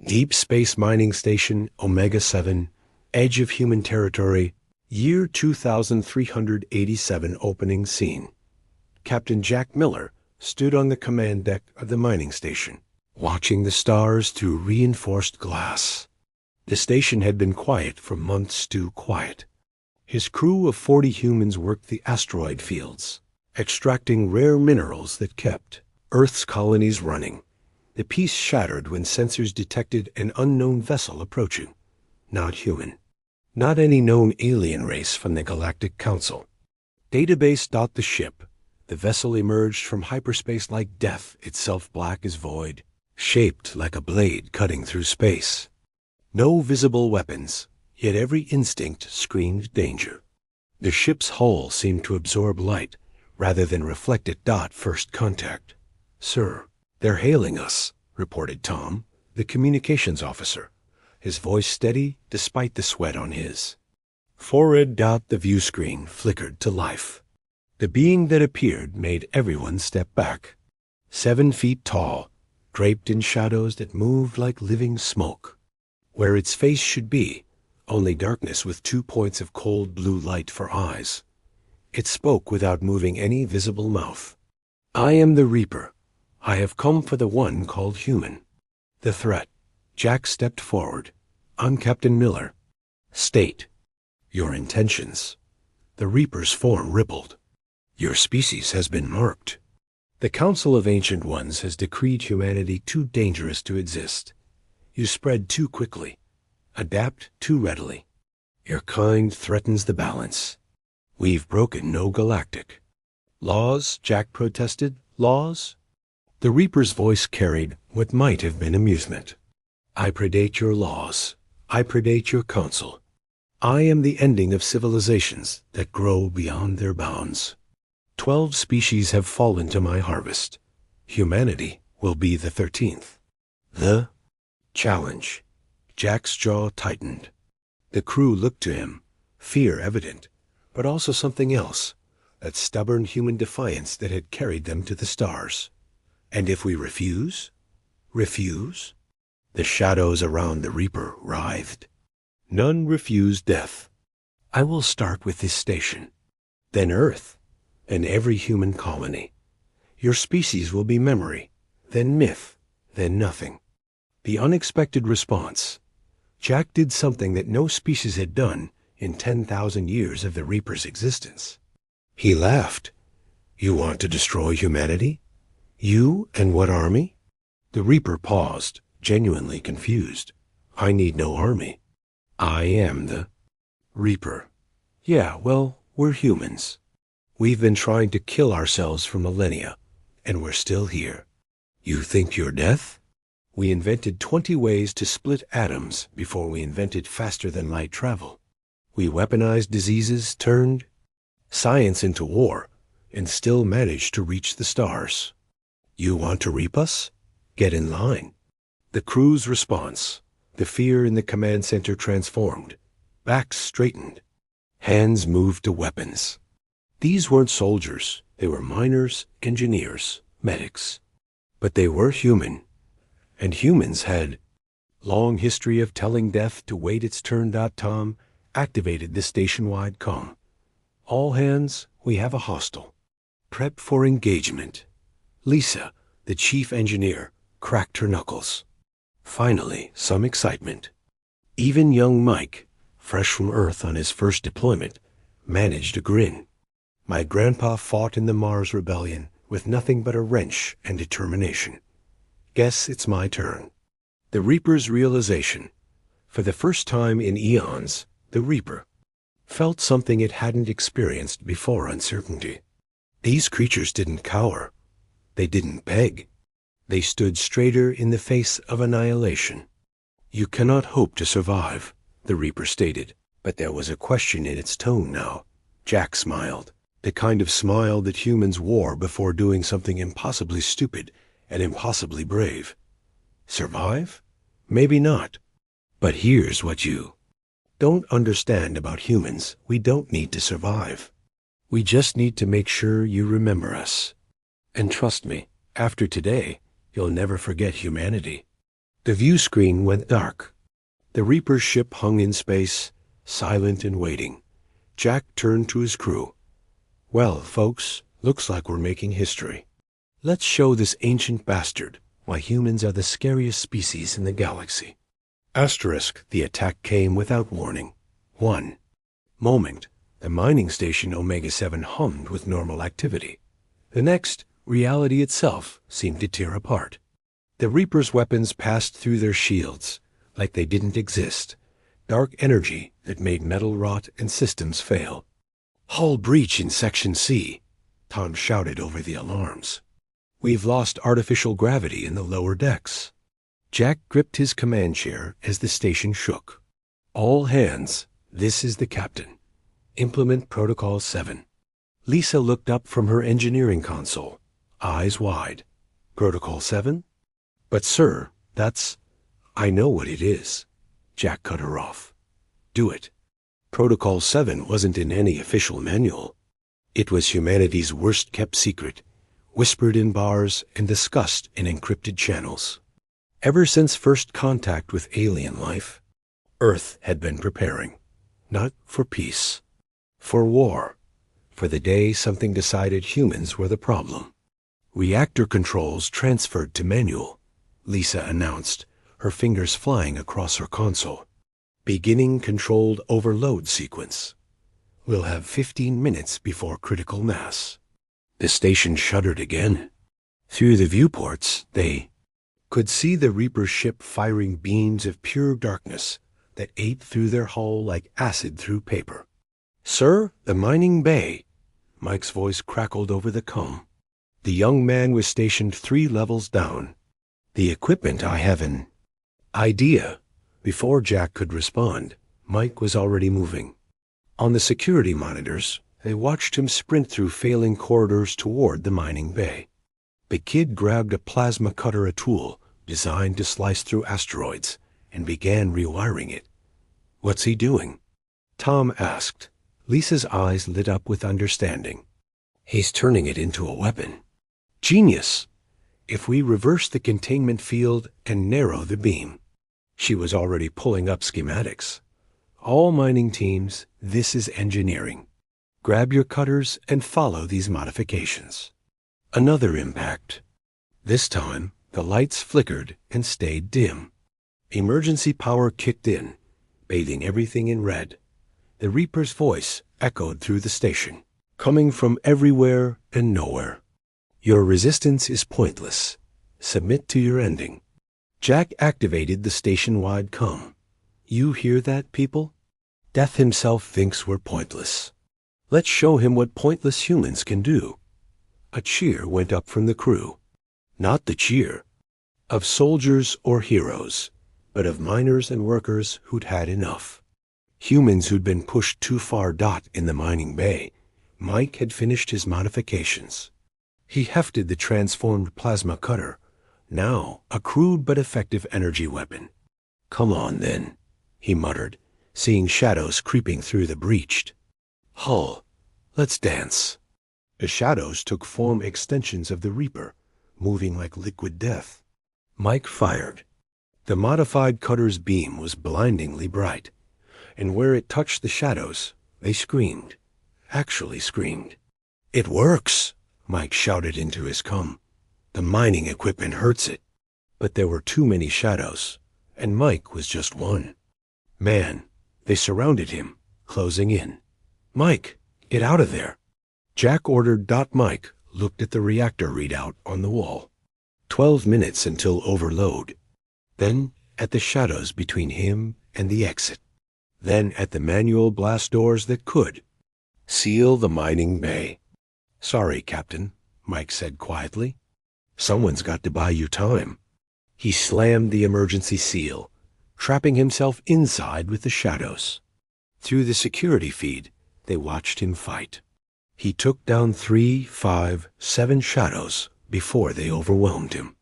Deep Space Mining Station, Omega-7, Edge of Human Territory, Year 2387 opening scene. Captain Jack Miller stood on the command deck of the mining station, watching the stars through reinforced glass. The station had been quiet for months too quiet. His crew of 40 humans worked the asteroid fields, extracting rare minerals that kept Earth's colonies running. The peace shattered when sensors detected an unknown vessel approaching. Not human. Not any known alien race from the Galactic Council. Database dot the ship. The vessel emerged from hyperspace like death, itself black as void, shaped like a blade cutting through space. No visible weapons, yet every instinct screamed danger. The ship's hull seemed to absorb light, rather than reflect it. First contact. "Sir, they're hailing us," reported Tom, the communications officer, his voice steady despite the sweat on his forehead. The view screen flickered to life. The being that appeared made everyone step back. 7 feet tall, draped in shadows that moved like living smoke. Where its face should be, only darkness with 2 points of cold blue light for eyes. It spoke without moving any visible mouth. "I am the Reaper. I have come for the one called human." The threat. Jack stepped forward. "I'm Captain Miller." "State your intentions." The Reaper's form rippled. "Your species has been marked. The Council of Ancient Ones has decreed humanity too dangerous to exist. You spread too quickly, adapt too readily. Your kind threatens the balance. We've broken no galactic laws," Jack protested. "Laws?" The Reaper's voice carried what might have been amusement. "I predate your laws. I predate your council. I am the ending of civilizations that grow beyond their bounds. 12 species have fallen to my harvest. Humanity will be the 13th. The challenge." Jack's jaw tightened. The crew looked to him, fear evident, but also something else, that stubborn human defiance that had carried them to the stars. "And if we refuse?" "Refuse?" The shadows around the Reaper writhed. "None refuse death. I will start with this station, then Earth, and every human colony. Your species will be memory, then myth, then nothing." The unexpected response. Jack did something that no species had done in 10,000 years of the Reaper's existence. He laughed. "You want to destroy humanity? You and what army?" The Reaper paused, genuinely confused. "I need no army. I am the Reaper." "Yeah, well, we're humans. We've been trying to kill ourselves for millennia, and we're still here. You think you're death? We invented 20 ways to split atoms before we invented faster-than-light travel. We weaponized diseases, turned science into war, and still managed to reach the stars. You want to reap us? Get in line." The crew's response. The fear in the command center transformed. Backs straightened. Hands moved to weapons. These weren't soldiers. They were miners, engineers, medics. But they were human. And humans had long history of telling death to wait its turn. Tom activated the station-wide comm. "All hands, we have a hostile. Prep for engagement." Lisa, the chief engineer, cracked her knuckles. Finally, some excitement. Even young Mike, fresh from Earth on his first deployment, managed a grin. "My grandpa fought in the Mars Rebellion with nothing but a wrench and determination. Guess it's my turn." The Reaper's realization. For the first time in eons, the Reaper felt something it hadn't experienced before: uncertainty. These creatures didn't cower. They didn't beg. They stood straighter in the face of annihilation. "You cannot hope to survive," the Reaper stated, but there was a question in its tone now. Jack smiled, the kind of smile that humans wore before doing something impossibly stupid and impossibly brave. "Survive? Maybe not. But here's what you don't understand about humans. We don't need to survive. We just need to make sure you remember us. And trust me, after today, you'll never forget humanity." The view screen went dark. The Reaper's ship hung in space, silent and waiting. Jack turned to his crew. Well, folks, looks like we're making history. Let's show this ancient bastard why humans are the scariest species in the galaxy. Asterisk, the attack came without warning. 1 moment, the mining station Omega-7 hummed with normal activity. The next, reality itself seemed to tear apart. The Reaper's weapons passed through their shields like they didn't exist. Dark energy that made metal rot and systems fail. Hull breach in Section C, Tom shouted over the alarms. We've lost artificial gravity in the lower decks. Jack gripped his command chair as the station shook. All hands, this is the captain. Implement Protocol 7. Lisa looked up from her engineering console, eyes wide. Protocol 7? But sir, I know what it is. Jack cut her off. Do it. Protocol 7 wasn't in any official manual. It was humanity's worst-kept secret, whispered in bars and discussed in encrypted channels. Ever since first contact with alien life, Earth had been preparing, not for peace, for war, for the day something decided humans were the problem. Reactor controls transferred to manual, Lisa announced, her fingers flying across her console. Beginning controlled overload sequence. We'll have 15 minutes before critical mass. The station shuddered again. Through the viewports, they could see the Reaper's ship firing beams of pure darkness that ate through their hull like acid through paper. Sir, the mining bay. Mike's voice crackled over the comm. The young man was stationed 3 levels down. The equipment I have an idea. Before Jack could respond, Mike was already moving. On the security monitors, they watched him sprint through failing corridors toward the mining bay. The kid grabbed a plasma cutter, a tool designed to slice through asteroids, and began rewiring it. What's he doing? Tom asked. Lisa's eyes lit up with understanding. He's turning it into a weapon. Genius! If we reverse the containment field and narrow the beam. She was already pulling up schematics. All mining teams, this is engineering. Grab your cutters and follow these modifications. Another impact. This time, the lights flickered and stayed dim. Emergency power kicked in, bathing everything in red. The Reaper's voice echoed through the station, coming from everywhere and nowhere. Your resistance is pointless. Submit to your ending. Jack activated the station-wide comm. You hear that, people? Death himself thinks we're pointless. Let's show him what pointless humans can do. A cheer went up from the crew. Not the cheer of soldiers or heroes, but of miners and workers who'd had enough. Humans who'd been pushed too far. In the mining bay, Mike had finished his modifications. He hefted the transformed plasma cutter, now a crude but effective energy weapon. Come on, then, he muttered, seeing shadows creeping through the breached hull. Let's dance. The shadows took form, extensions of the Reaper, moving like liquid death. Mike fired. The modified cutter's beam was blindingly bright, and where it touched the shadows, they screamed. Actually screamed. It works, Mike shouted into his comm. The mining equipment hurts it. But there were too many shadows, and Mike was just one. Man, they surrounded him, closing in. Mike, get out of there. Jack ordered. Mike looked at the reactor readout on the wall. 12 minutes until overload. Then at the shadows between him and the exit. Then at the manual blast doors that could seal the mining bay. Sorry, Captain, Mike said quietly. Someone's got to buy you time. He slammed the emergency seal, trapping himself inside with the shadows. Through the security feed, they watched him fight. He took down 3, 5, 7 shadows before they overwhelmed him.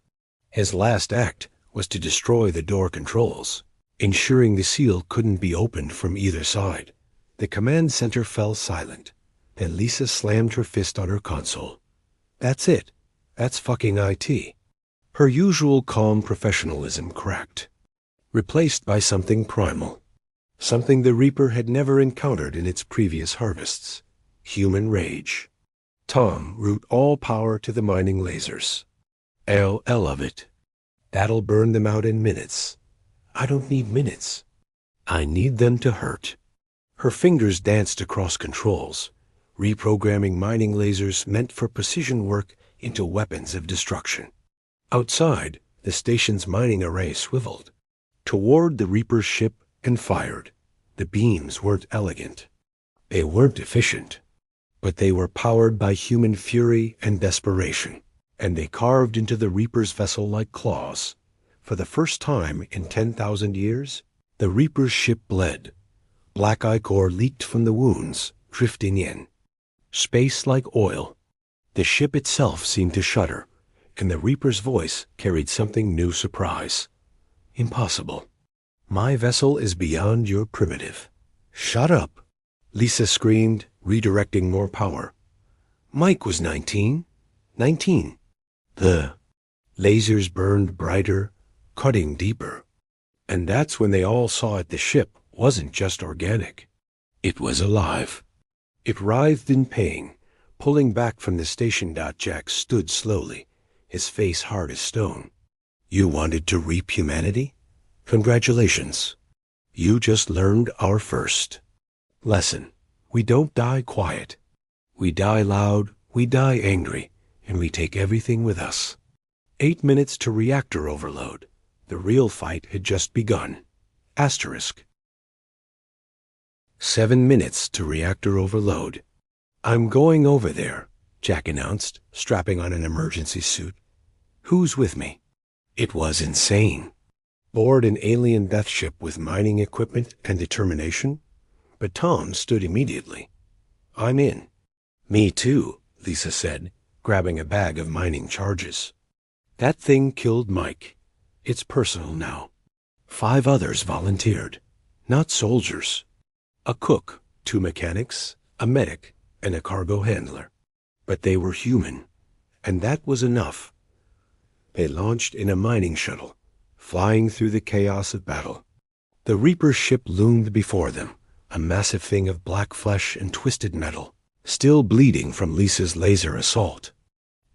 His last act was to destroy the door controls, ensuring the seal couldn't be opened from either side. The command center fell silent. Then Lisa slammed her fist on her console. That's it. That's fucking IT. Her usual calm professionalism cracked, replaced by something primal, something the Reaper had never encountered in its previous harvests: human rage. Tom, route all power to the mining lasers. L of it. That'll burn them out in minutes. I don't need minutes. I need them to hurt. Her fingers danced across controls, reprogramming mining lasers meant for precision work into weapons of destruction. Outside, the station's mining array swiveled toward the Reaper's ship and fired. The beams weren't elegant. They weren't efficient. But they were powered by human fury and desperation, and they carved into the Reaper's vessel like claws. For the first time in 10,000 years, the Reaper's ship bled. Black ichor leaked from the wounds, drifting in. Space like oil. The ship itself seemed to shudder, and the Reaper's voice carried something new surprise. Impossible. My vessel is beyond your primitive. Shut up, Lisa screamed, redirecting more power. Mike was 19. 19. The lasers burned brighter, cutting deeper. And that's when they all saw it the ship wasn't just organic. It was alive. It writhed in pain, pulling back from the station. Jack stood slowly, his face hard as stone. You wanted to reap humanity? Congratulations. You just learned our first lesson. We don't die quiet. We die loud, we die angry, and we take everything with us. 8 minutes to reactor overload. The real fight had just begun. Asterisk. 7 minutes to reactor overload. I'm going over there, Jack announced, strapping on an emergency suit. Who's with me? It was insane. Board an alien death ship with mining equipment and determination? But Tom stood immediately. I'm in. Me too, Lisa said, grabbing a bag of mining charges. That thing killed Mike. It's personal now. 5 others volunteered. Not soldiers. A cook, 2 mechanics, a medic, and a cargo handler. But they were human, and that was enough. They launched in a mining shuttle, flying through the chaos of battle. The Reaper's ship loomed before them, a massive thing of black flesh and twisted metal, still bleeding from Lisa's laser assault.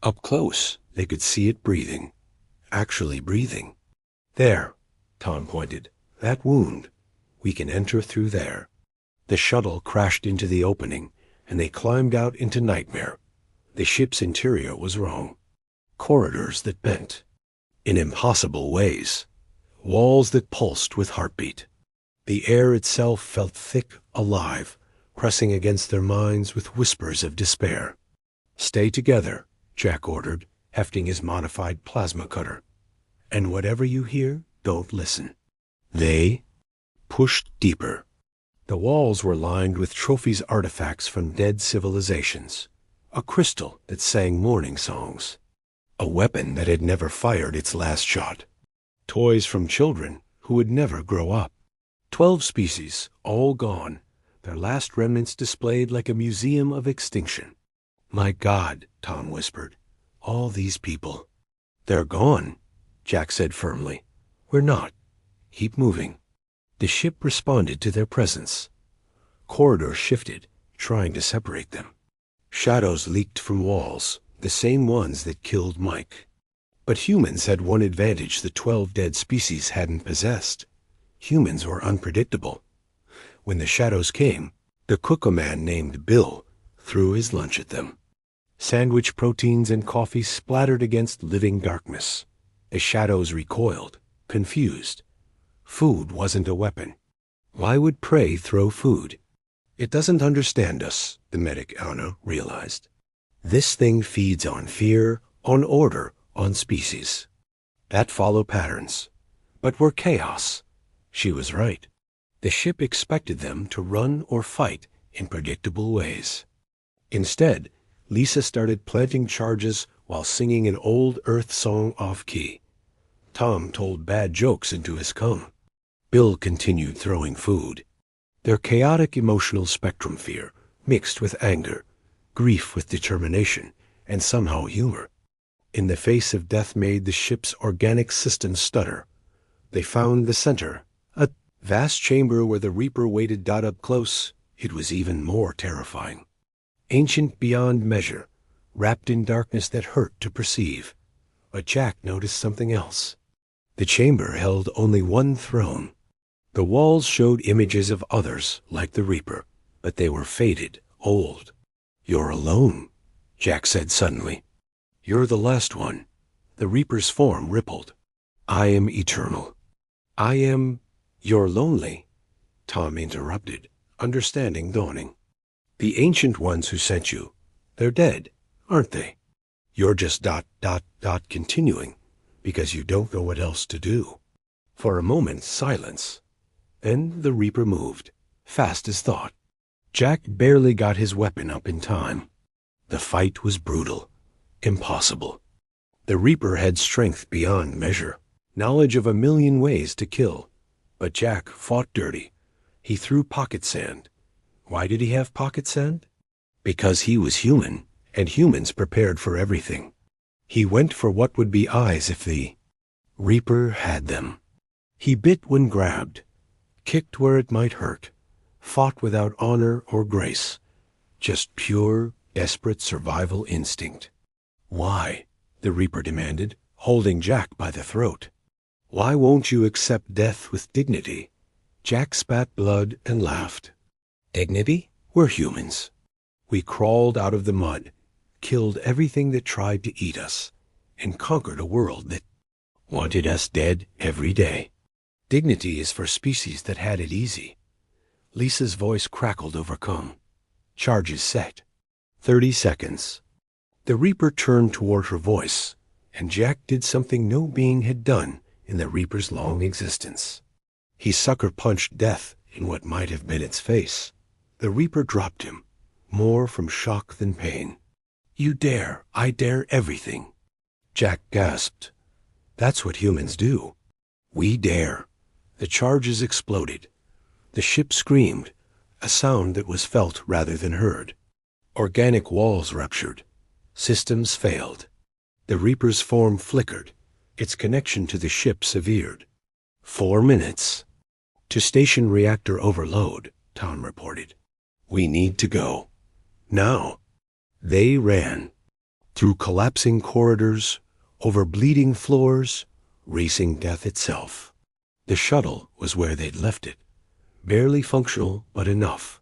Up close, they could see it breathing. Actually breathing. There, Tom pointed. That wound. We can enter through there. The shuttle crashed into the opening, and they climbed out into nightmare. The ship's interior was wrong. Corridors that bent. In impossible ways. Walls that pulsed with heartbeat. The air itself felt thick, alive, pressing against their minds with whispers of despair. Stay together, Jack ordered, hefting his modified plasma cutter. And whatever you hear, don't listen. They pushed deeper. The walls were lined with trophies, artifacts from dead civilizations. A crystal that sang mourning songs. A weapon that had never fired its last shot. Toys from children who would never grow up. 12 species, all gone, their last remnants displayed like a museum of extinction. My God, Tom whispered, all these people. They're gone, Jack said firmly. We're not. Keep moving. The ship responded to their presence. Corridors shifted, trying to separate them. Shadows leaked from walls, the same ones that killed Mike. But humans had one advantage the 12 dead species hadn't possessed. Humans were unpredictable. When the shadows came, the cook, man named Bill, threw his lunch at them. Sandwich proteins and coffee splattered against living darkness. The shadows recoiled, confused. Food wasn't a weapon. Why would prey throw food? It doesn't understand us, the medic Anna realized. This thing feeds on fear, on order, on species. That follow patterns. But we're chaos. She was right. The ship expected them to run or fight in predictable ways. Instead, Lisa started planting charges while singing an old Earth song off-key. Tom told bad jokes into his cone. Bill continued throwing food. Their chaotic emotional spectrum fear mixed with anger, grief with determination, and somehow humor. In the face of death made the ship's organic system stutter. They found the center, a vast chamber where the Reaper waited. Up close, it was even more terrifying. Ancient beyond measure, wrapped in darkness that hurt to perceive. But Jack noticed something else. The chamber held only one throne. The walls showed images of others like the Reaper, but they were faded, old. "You're alone," Jack said suddenly. "You're the last one." The Reaper's form rippled. "I am eternal." "I am—" "You're lonely," Tom interrupted, understanding dawning. "The ancient ones who sent you, they're dead, aren't they? You're just ... continuing, because you don't know what else to do." For a moment, silence. Then the Reaper moved, fast as thought. Jack barely got his weapon up in time. The fight was brutal, impossible. The Reaper had strength beyond measure, knowledge of a million ways to kill. But Jack fought dirty. He threw pocket sand. Why did he have pocket sand? Because he was human, and humans prepared for everything. He went for what would be eyes if the Reaper had them. He bit when grabbed, kicked where it might hurt, fought without honor or grace, just pure, desperate survival instinct. "Why?" the Reaper demanded, holding Jack by the throat. "Why won't you accept death with dignity?" Jack spat blood and laughed. "Dignity? We're humans. We crawled out of the mud, killed everything that tried to eat us, and conquered a world that wanted us dead every day. Dignity is for species that had it easy." Lisa's voice crackled, overcome. Charges set. 30 seconds. The Reaper turned toward her voice, and Jack did something no being had done in the Reaper's long existence. He sucker-punched death in what might have been its face. The Reaper dropped him, more from shock than pain. "You dare, I dare everything." Jack gasped. "That's what humans do. We dare." The charges exploded. The ship screamed, a sound that was felt rather than heard. Organic walls ruptured. Systems failed. The Reaper's form flickered. Its connection to the ship severed. 4 minutes. "To station reactor overload," Tom reported. "We need to go. Now." They ran. Through collapsing corridors, over bleeding floors, racing death itself. The shuttle was where they'd left it. Barely functional, but enough.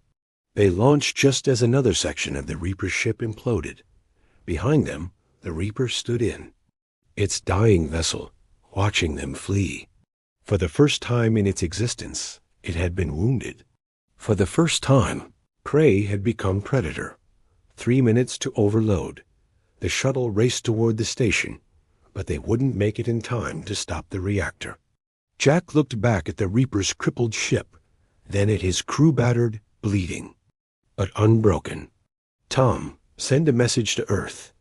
They launched just as another section of the Reaper's ship imploded. Behind them, the Reaper stood in, its dying vessel, watching them flee. For the first time in its existence, it had been wounded. For the first time, prey had become predator. 3 minutes to overload. The shuttle raced toward the station, but they wouldn't make it in time to stop the reactor. Jack looked back at the Reaper's crippled ship, then at his crew battered, bleeding, but unbroken. "Tom, send a message to Earth.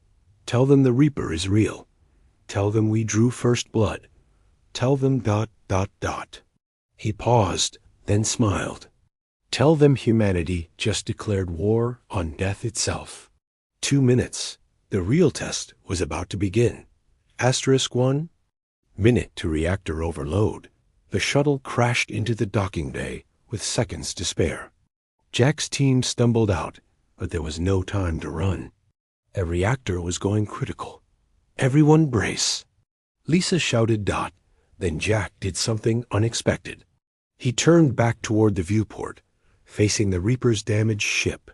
Tell them the Reaper is real. Tell them we drew first blood. Tell them ... He paused, then smiled. "Tell them humanity just declared war on death itself." 2 minutes. The real test was about to begin. *1. Minute to reactor overload. The shuttle crashed into the docking bay with seconds to spare. Jack's team stumbled out, but there was no time to run. A reactor was going critical. "Everyone brace." Lisa shouted . Then Jack did something unexpected. He turned back toward the viewport, facing the Reaper's damaged ship.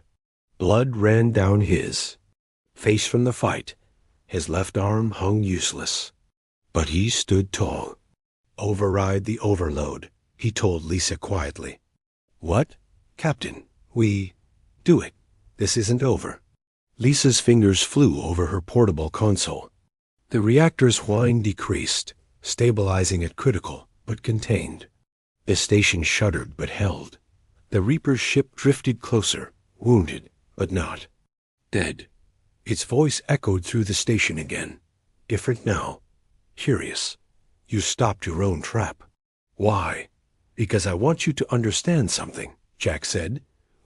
Blood ran down his face from the fight. His left arm hung useless. But he stood tall. "Override the overload," he told Lisa quietly. "What?" "Captain, we do it. This isn't over." Lisa's fingers flew over her portable console. The reactor's whine decreased, stabilizing at critical, but contained. The station shuddered but held. The Reaper's ship drifted closer, wounded, but not dead. Its voice echoed through the station again. Different now. Curious. "You stopped your own trap." "Why?" "Because I want you to understand something," Jack said,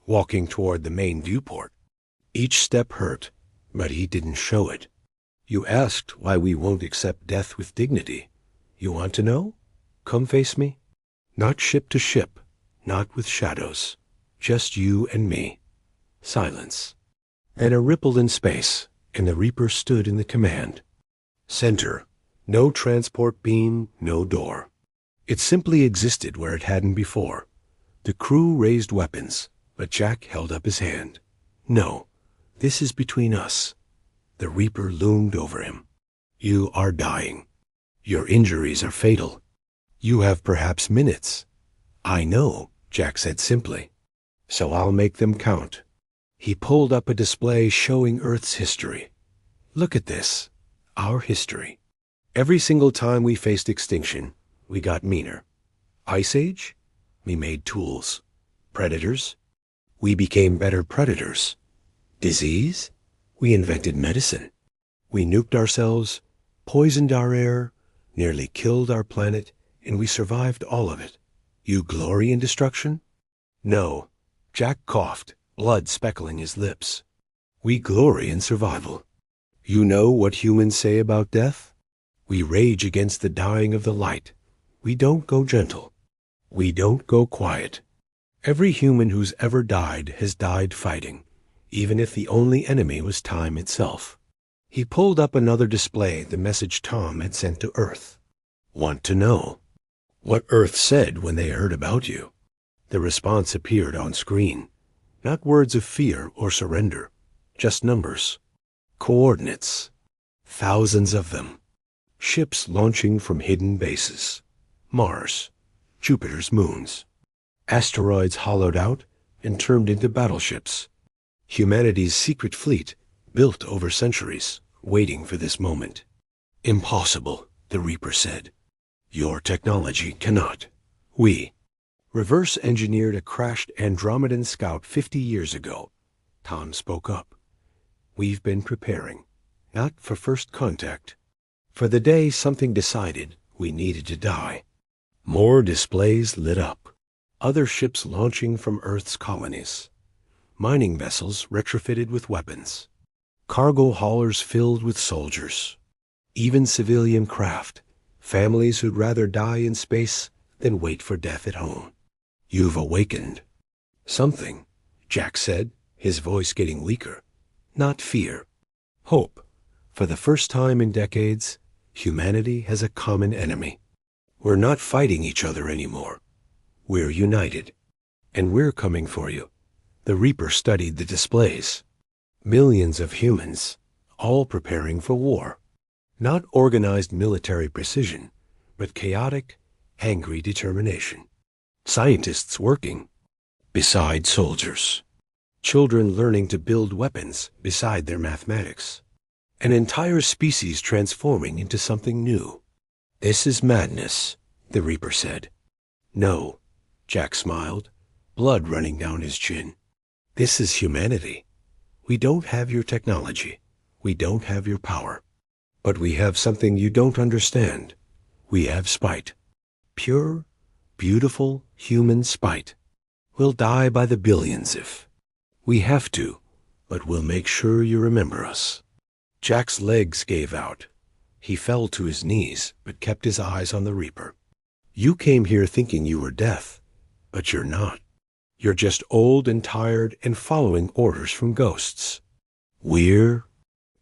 walking toward the main viewport. Each step hurt, but he didn't show it. You asked why we won't accept death with dignity. You want to know? Come face me. Not ship to ship, not with shadows. Just you and me. Silence. And a ripple in space, and the Reaper stood in the command center. No transport beam, no door. It simply existed where it hadn't before. The crew raised weapons, but Jack held up his hand. No, this is between us. The Reaper loomed over him. You are dying. Your injuries are fatal. You have perhaps minutes. I know, Jack said simply. So I'll make them count. He pulled up a display showing Earth's history. Look at this. Our history. Every single time we faced extinction, we got meaner. Ice Age? We made tools. Predators? We became better predators. Disease? We invented medicine. We nuked ourselves, poisoned our air, nearly killed our planet, and we survived all of it. You glory in destruction? No. Jack coughed, blood speckling his lips. We glory in survival. You know what humans say about death? We rage against the dying of the light. We don't go gentle. We don't go quiet. Every human who's ever died has died fighting, even if the only enemy was time itself. He pulled up another display, the message Tom had sent to Earth. Want to know? What Earth said when they heard about you. The response appeared on screen. Not words of fear or surrender, just numbers. Coordinates. Thousands of them. Ships launching from hidden bases. Mars. Jupiter's moons. Asteroids hollowed out and turned into battleships. Humanity's secret fleet, built over centuries, waiting for this moment. Impossible, the Reaper said. Your technology cannot. We reverse-engineered a crashed Andromedan scout 50 years ago. Tom spoke up. We've been preparing, not for first contact, for the day something decided we needed to die. More displays lit up. Other ships launching from Earth's colonies. Mining vessels retrofitted with weapons. Cargo haulers filled with soldiers. Even civilian craft. Families who'd rather die in space than wait for death at home. You've awakened. Something, Jack said, his voice getting weaker. Not fear. Hope. For the first time in decades, humanity has a common enemy. We're not fighting each other anymore. We're united. And we're coming for you. The Reaper studied the displays. Millions of humans, all preparing for war. Not organized military precision, but chaotic, angry determination. Scientists working beside soldiers. Children learning to build weapons beside their mathematics. An entire species transforming into something new. This is madness, the Reaper said. No, Jack smiled, blood running down his chin. This is humanity. We don't have your technology. We don't have your power. But we have something you don't understand. We have spite. Pure, beautiful human spite. We'll die by the billions if. We have to, but we'll make sure you remember us. Jack's legs gave out. He fell to his knees, but kept his eyes on the Reaper. You came here thinking you were death, but you're not. You're just old and tired and following orders from ghosts. We're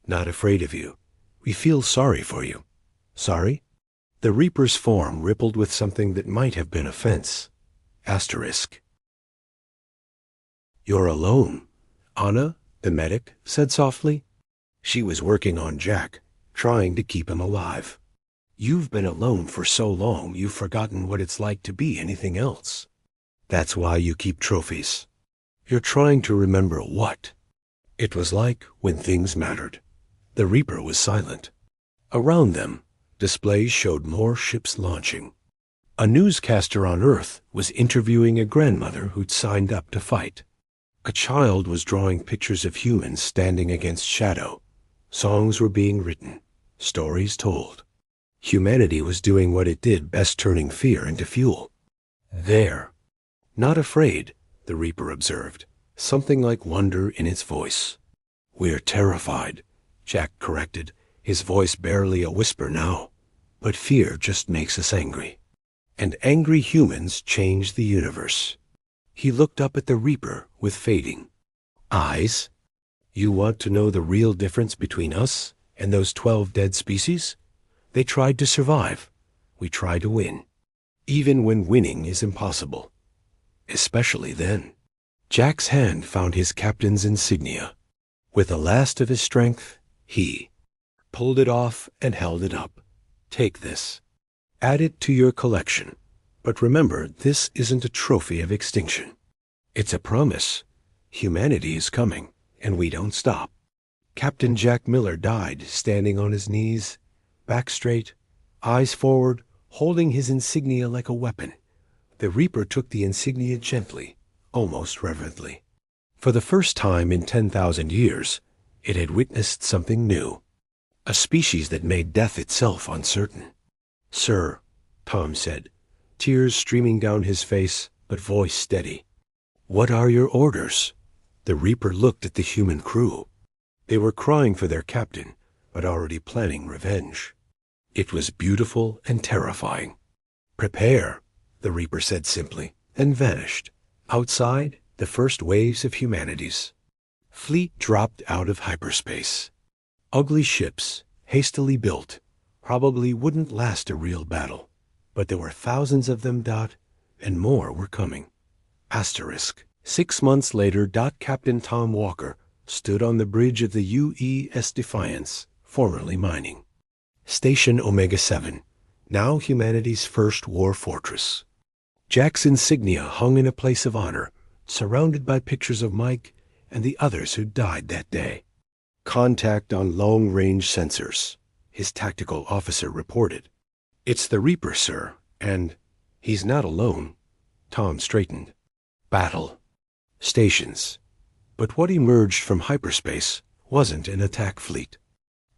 not afraid of you. We feel sorry for you. Sorry? The Reaper's form rippled with something that might have been offense. Asterisk. You're alone, Anna, the medic, said softly. She was working on Jack, trying to keep him alive. You've been alone for so long you've forgotten what it's like to be anything else. That's why you keep trophies. You're trying to remember what? It was like when things mattered. The Reaper was silent. Around them, displays showed more ships launching. A newscaster on Earth was interviewing a grandmother who'd signed up to fight. A child was drawing pictures of humans standing against shadow. Songs were being written, stories told. Humanity was doing what it did best, turning fear into fuel. There. Not afraid, the Reaper observed, something like wonder in its voice. We're terrified, Jack corrected, his voice barely a whisper now, but fear just makes us angry. And angry humans change the universe. He looked up at the Reaper with fading eyes. You want to know the real difference between us and those 12 dead species? They tried to survive. We try to win. Even when winning is impossible. Especially then. Jack's hand found his captain's insignia. With the last of his strength, he pulled it off and held it up. Take this. Add it to your collection. But remember, this isn't a trophy of extinction. It's a promise. Humanity is coming, and we don't stop. Captain Jack Miller died standing on his knees, back straight, eyes forward, holding his insignia like a weapon. The Reaper took the insignia gently, almost reverently. For the first time in 10,000 years, it had witnessed something new. A species that made death itself uncertain. Sir, Tom said, tears streaming down his face, but voice steady. What are your orders? The Reaper looked at the human crew. They were crying for their captain, but already planning revenge. It was beautiful and terrifying. Prepare, the Reaper said simply, and vanished. Outside, the first waves of humanity's fleet dropped out of hyperspace. Ugly ships, hastily built, probably wouldn't last a real battle, but there were thousands of them, and more were coming. Asterisk. 6 months later, Captain Tom Walker stood on the bridge of the UES Defiance, formerly mining. Station Omega-7, now humanity's first war fortress. Jack's insignia hung in a place of honor, surrounded by pictures of Mike and the others who died that day. Contact on long-range sensors, his tactical officer reported. It's the Reaper, sir, and he's not alone. Tom straightened. Battle. Stations. But what emerged from hyperspace wasn't an attack fleet.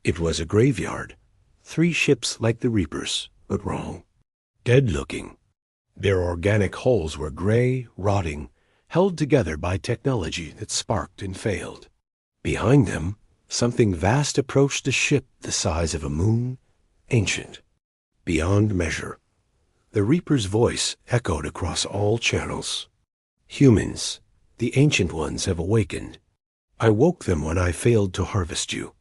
It was a graveyard. 3 ships like the Reapers, but wrong. Dead-looking. Their organic hulls were gray, rotting, held together by technology that sparked and failed. Behind them, something vast approached a ship the size of a moon, ancient, beyond measure. The Reaper's voice echoed across all channels. Humans, the ancient ones have awakened. I woke them when I failed to harvest you.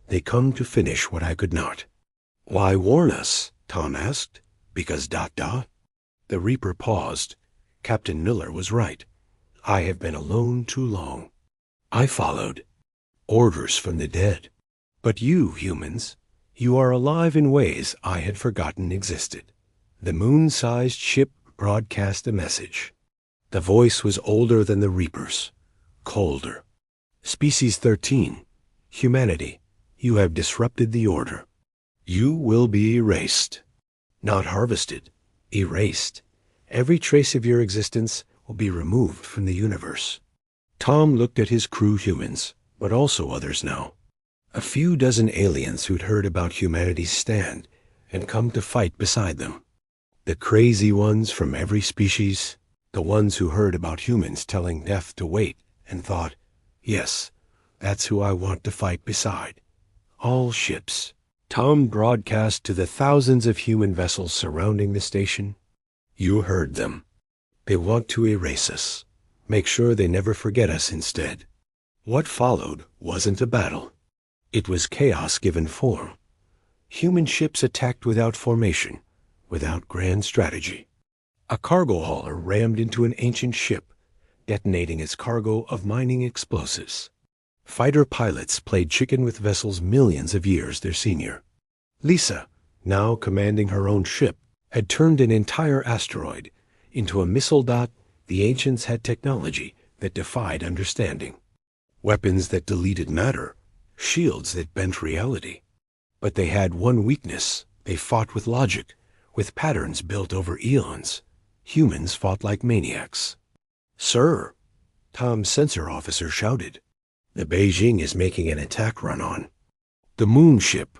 They come to finish what I could not. Why warn us? Tom asked. Because ... The Reaper paused. Captain Miller was right. I have been alone too long. I followed. Orders from the dead. But you, humans, you are alive in ways I had forgotten existed. The moon-sized ship broadcast a message. The voice was older than the Reaper's, colder. Species 13, humanity, you have disrupted the order. You will be erased. Not harvested, erased. Every trace of your existence will be removed from the universe. Tom looked at his crew humans, but also others now. A few dozen aliens who'd heard about humanity's stand and come to fight beside them. The crazy ones from every species, the ones who heard about humans telling death to wait and thought, yes, that's who I want to fight beside. All ships. Tom broadcast to the thousands of human vessels surrounding the station. You heard them. They want to erase us. Make sure they never forget us instead. What followed wasn't a battle. It was chaos given form. Human ships attacked without formation, without grand strategy. A cargo hauler rammed into an ancient ship, detonating its cargo of mining explosives. Fighter pilots played chicken with vessels millions of years their senior. Lisa, now commanding her own ship, had turned an entire asteroid into a missile. The ancients had technology that defied understanding. Weapons that deleted matter, shields that bent reality. But they had one weakness. They fought with logic, with patterns built over eons. Humans fought like maniacs. Sir, Tom's sensor officer shouted. The Beijing is making an attack run on the moon ship.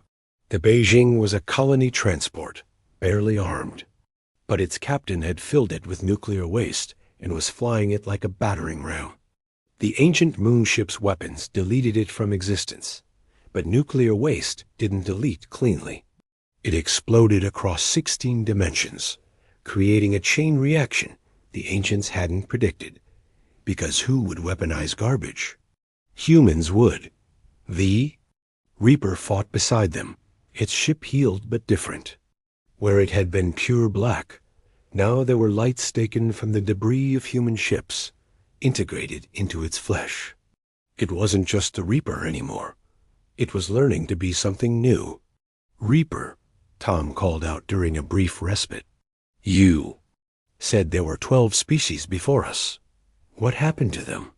The Beijing was a colony transport, barely armed. But its captain had filled it with nuclear waste and was flying it like a battering ram. The ancient moon ship's weapons deleted it from existence, But nuclear waste didn't delete cleanly. It exploded across 16 dimensions, creating a chain reaction the ancients hadn't predicted. Because who would weaponize garbage? Humans would. The Reaper fought beside them, its ship healed but different. Where it had been pure black, now there were lights taken from the debris of human ships, integrated into its flesh. It wasn't just the Reaper anymore. It was learning to be something new. Reaper, Tom called out during a brief respite. You said there were 12 species before us. What happened to them?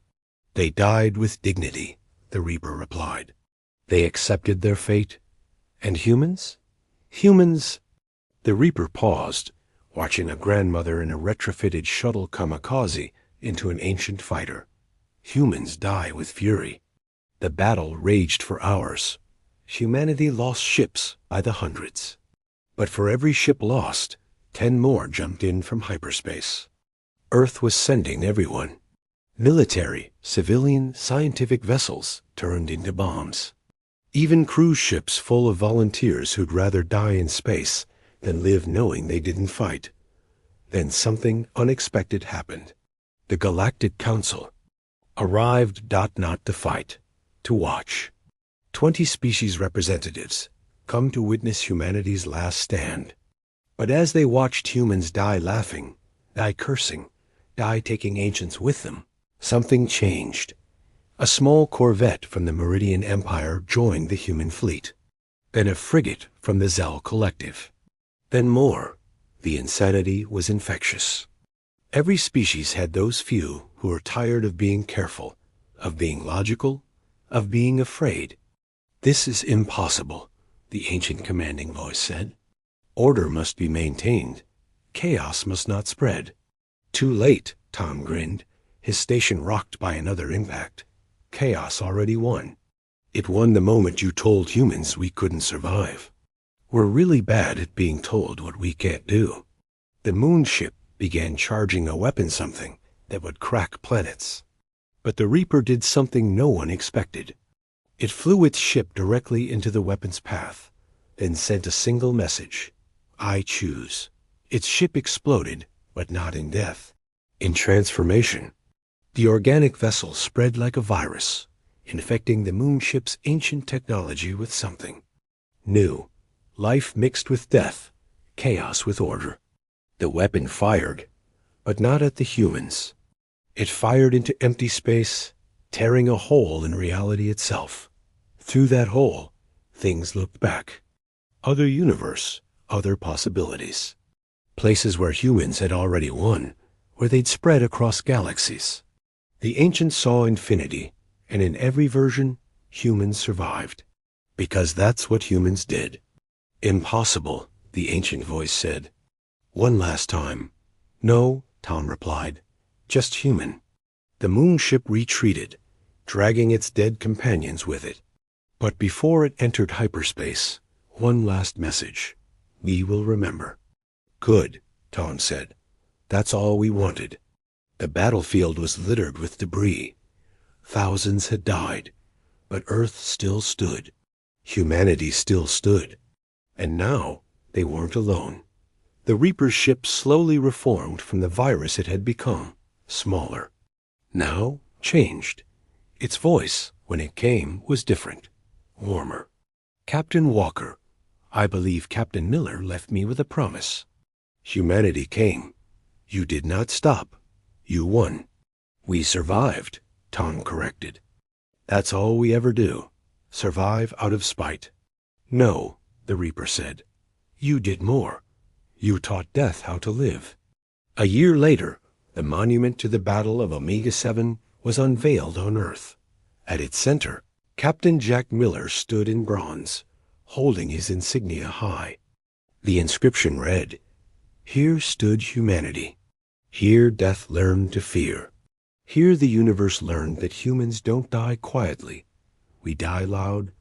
They died with dignity, the Reaper replied. They accepted their fate. And humans? Humans. The Reaper paused, watching a grandmother in a retrofitted shuttle kamikaze into an ancient fighter. Humans die with fury. The battle raged for hours. Humanity lost ships by the hundreds. But for every ship lost, 10 more jumped in from hyperspace. Earth was sending everyone. Military, civilian, scientific vessels turned into bombs. Even cruise ships full of volunteers who'd rather die in space than live knowing they didn't fight. Then something unexpected happened. The Galactic Council arrived not to fight, to watch. 20 species representatives come to witness humanity's last stand. But as they watched humans die laughing, die cursing, die taking ancients with them, something changed. A small corvette from the Meridian Empire joined the human fleet. Then a frigate from the Zal Collective. Then more. The insanity was infectious. Every species had those few who were tired of being careful, of being logical, of being afraid. This is impossible, the ancient commanding voice said. Order must be maintained. Chaos must not spread. Too late, Tom grinned, his station rocked by another impact. Chaos already won. It won the moment you told humans we couldn't survive. We're really bad at being told what we can't do. The moon ship began charging a weapon something that would crack planets. But the Reaper did something no one expected. It flew its ship directly into the weapon's path, then sent a single message. I choose. Its ship exploded, but not in death. In transformation. The organic vessel spread like a virus, infecting the moonship's ancient technology with something new. Life mixed with death, chaos with order. The weapon fired, but not at the humans. It fired into empty space, tearing a hole in reality itself. Through that hole, things looked back. Other universe, other possibilities. Places where humans had already won, where they'd spread across galaxies. The ancients saw infinity, and in every version, humans survived. Because that's what humans did. Impossible, the ancient voice said. One last time. No, Tom replied. Just human. The moon ship retreated, dragging its dead companions with it. But before it entered hyperspace, one last message. We will remember. Good, Tom said. That's all we wanted. The battlefield was littered with debris. Thousands had died, but Earth still stood. Humanity still stood. And now they weren't alone. The Reaper's ship slowly reformed from the virus it had become, smaller. Now changed. Its voice, when it came, was different, warmer. Captain Walker, I believe Captain Miller left me with a promise. Humanity came. You did not stop. You won. We survived, Tom corrected. That's all we ever do. Survive out of spite. No, the Reaper said. You did more. You taught death how to live. A year later, the monument to the Battle of Omega-7 was unveiled on Earth. At its center, Captain Jack Miller stood in bronze, holding his insignia high. The inscription read, Here stood humanity. Here death learned to fear. Here the universe learned that humans don't die quietly. We die loud,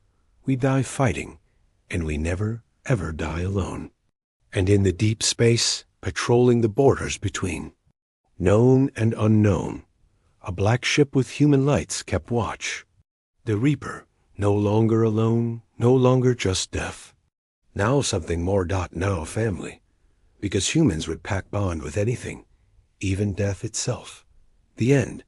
we die fighting, and we never, ever die alone. And in the deep space, patrolling the borders between known and unknown, a black ship with human lights kept watch. The Reaper, No longer alone, no longer just death. Now something more. Now family. Because humans would pack bond with anything, even death itself. The end.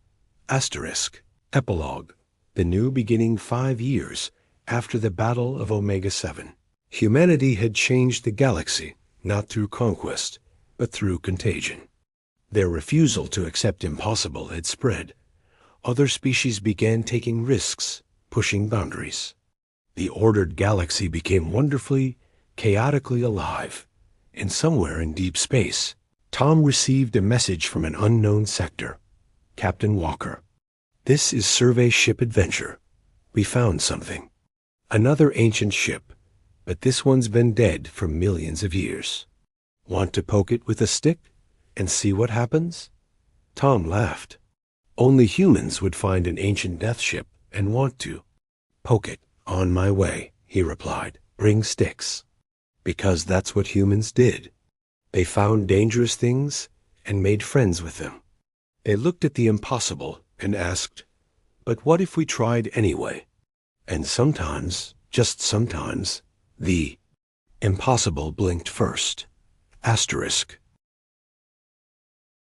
Asterisk. Epilogue. The new beginning 5 years after the Battle of Omega 7. Humanity had changed the galaxy, not through conquest, but through contagion. Their refusal to accept impossible had spread. Other species began taking risks, pushing boundaries. The ordered galaxy became wonderfully, chaotically alive. And somewhere in deep space, Tom received a message from an unknown sector. Captain Walker. This is Survey Ship Adventure. We found something. Another ancient ship, but this one's been dead for millions of years. Want to poke it with a stick and see what happens? Tom laughed. Only humans would find an ancient death ship and want to. Poke it. On my way, he replied. Bring sticks. Because that's what humans did. They found dangerous things and made friends with them. They looked at the impossible and asked, but what if we tried anyway? And sometimes, just sometimes, the impossible blinked first. Asterisk.